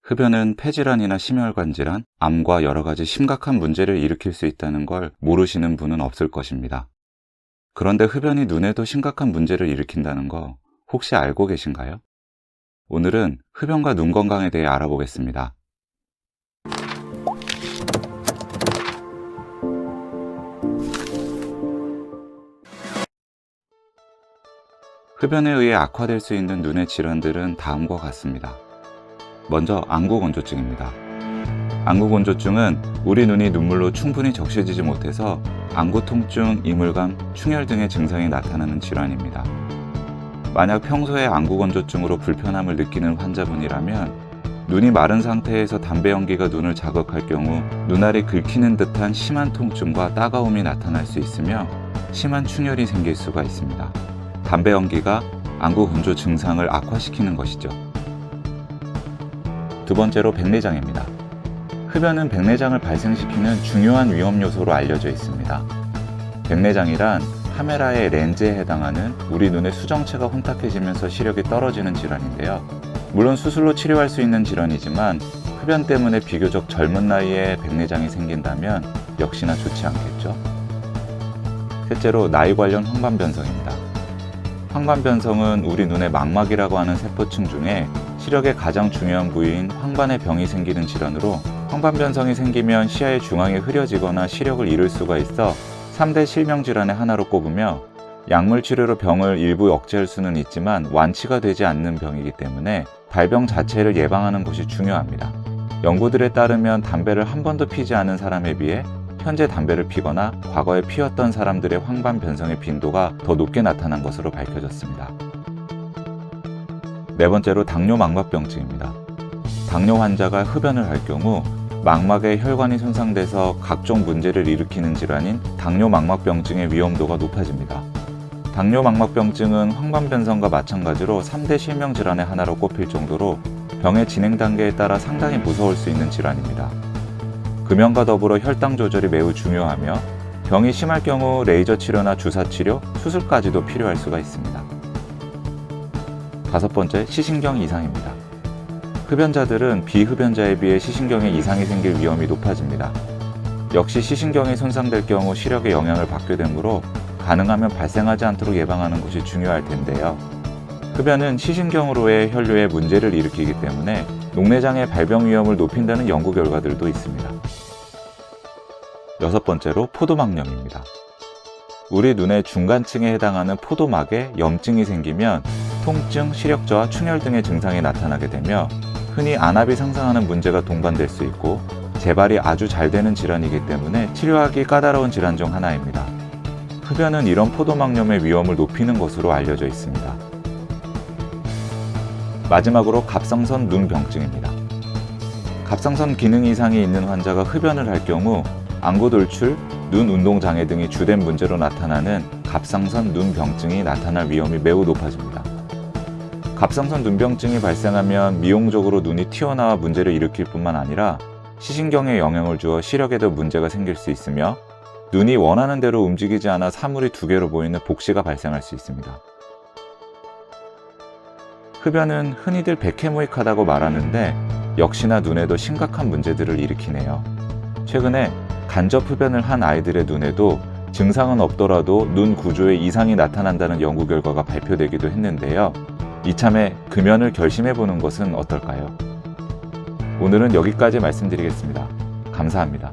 흡연은 폐질환이나 심혈관 질환, 암과 여러 가지 심각한 문제를 일으킬 수 있다는 걸 모르시는 분은 없을 것입니다. 그런데 흡연이 눈에도 심각한 문제를 일으킨다는 거 혹시 알고 계신가요? 오늘은 흡연과 눈 건강에 대해 알아보겠습니다. 흡연에 의해 악화될 수 있는 눈의 질환들은 다음과 같습니다. 먼저 안구건조증입니다. 안구건조증은 우리 눈이 눈물로 충분히 적셔지지 못해서 안구통증, 이물감, 충혈 등의 증상이 나타나는 질환입니다. 만약 평소에 안구건조증으로 불편함을 느끼는 환자분이라면 눈이 마른 상태에서 담배 연기가 눈을 자극할 경우 눈알이 긁히는 듯한 심한 통증과 따가움이 나타날 수 있으며 심한 충혈이 생길 수가 있습니다. 담배 연기가 안구건조 증상을 악화시키는 것이죠. 두 번째로 백내장입니다. 흡연은 백내장을 발생시키는 중요한 위험 요소로 알려져 있습니다. 백내장이란 카메라의 렌즈에 해당하는 우리 눈의 수정체가 혼탁해지면서 시력이 떨어지는 질환인데요. 물론 수술로 치료할 수 있는 질환이지만 흡연 때문에 비교적 젊은 나이에 백내장이 생긴다면 역시나 좋지 않겠죠. 셋째로 나이 관련 황반변성입니다. 황반변성은 우리 눈의 망막이라고 하는 세포층 중에 시력의 가장 중요한 부위인 황반에 병이 생기는 질환으로 황반변성이 생기면 시야의 중앙이 흐려지거나 시력을 잃을 수가 있어 3대 실명질환의 하나로 꼽으며 약물 치료로 병을 일부 억제할 수는 있지만 완치가 되지 않는 병이기 때문에 발병 자체를 예방하는 것이 중요합니다. 연구들에 따르면 담배를 한 번도 피지 않은 사람에 비해 현재 담배를 피거나 과거에 피웠던 사람들의 황반변성의 빈도가 더 높게 나타난 것으로 밝혀졌습니다. 네 번째로 당뇨망막병증입니다. 당뇨 환자가 흡연을 할 경우 망막의 혈관이 손상돼서 각종 문제를 일으키는 질환인 당뇨망막병증의 위험도가 높아집니다. 당뇨망막병증은 황반변성과 마찬가지로 3대 실명질환의 하나로 꼽힐 정도로 병의 진행 단계에 따라 상당히 무서울 수 있는 질환입니다. 금연과 더불어 혈당 조절이 매우 중요하며 병이 심할 경우 레이저 치료나 주사 치료, 수술까지도 필요할 수가 있습니다. 다섯 번째, 시신경 이상입니다. 흡연자들은 비흡연자에 비해 시신경에 이상이 생길 위험이 높아집니다. 역시 시신경이 손상될 경우 시력에 영향을 받게 되므로 가능하면 발생하지 않도록 예방하는 것이 중요할 텐데요. 흡연은 시신경으로의 혈류에 문제를 일으키기 때문에 녹내장의 발병 위험을 높인다는 연구 결과들도 있습니다. 여섯 번째로 포도막염입니다. 우리 눈의 중간층에 해당하는 포도막에 염증이 생기면 통증, 시력 저하, 충혈 등의 증상이 나타나게 되며 흔히 안압이 상승하는 문제가 동반될 수 있고 재발이 아주 잘 되는 질환이기 때문에 치료하기 까다로운 질환 중 하나입니다. 흡연은 이런 포도막염의 위험을 높이는 것으로 알려져 있습니다. 마지막으로 갑상선 눈병증입니다. 갑상선 기능 이상이 있는 환자가 흡연을 할 경우 안구 돌출, 눈 운동 장애 등이 주된 문제로 나타나는 갑상선 눈병증이 나타날 위험이 매우 높아집니다. 갑상선 눈병증이 발생하면 미용적으로 눈이 튀어나와 문제를 일으킬 뿐만 아니라 시신경에 영향을 주어 시력에도 문제가 생길 수 있으며 눈이 원하는 대로 움직이지 않아 사물이 두 개로 보이는 복시가 발생할 수 있습니다. 흡연은 흔히들 백해무익하다고 말하는데 역시나 눈에도 심각한 문제들을 일으키네요. 최근에 간접 흡연을 한 아이들의 눈에도 증상은 없더라도 눈 구조에 이상이 나타난다는 연구 결과가 발표되기도 했는데요. 이참에 금연을 결심해보는 것은 어떨까요? 오늘은 여기까지 말씀드리겠습니다. 감사합니다.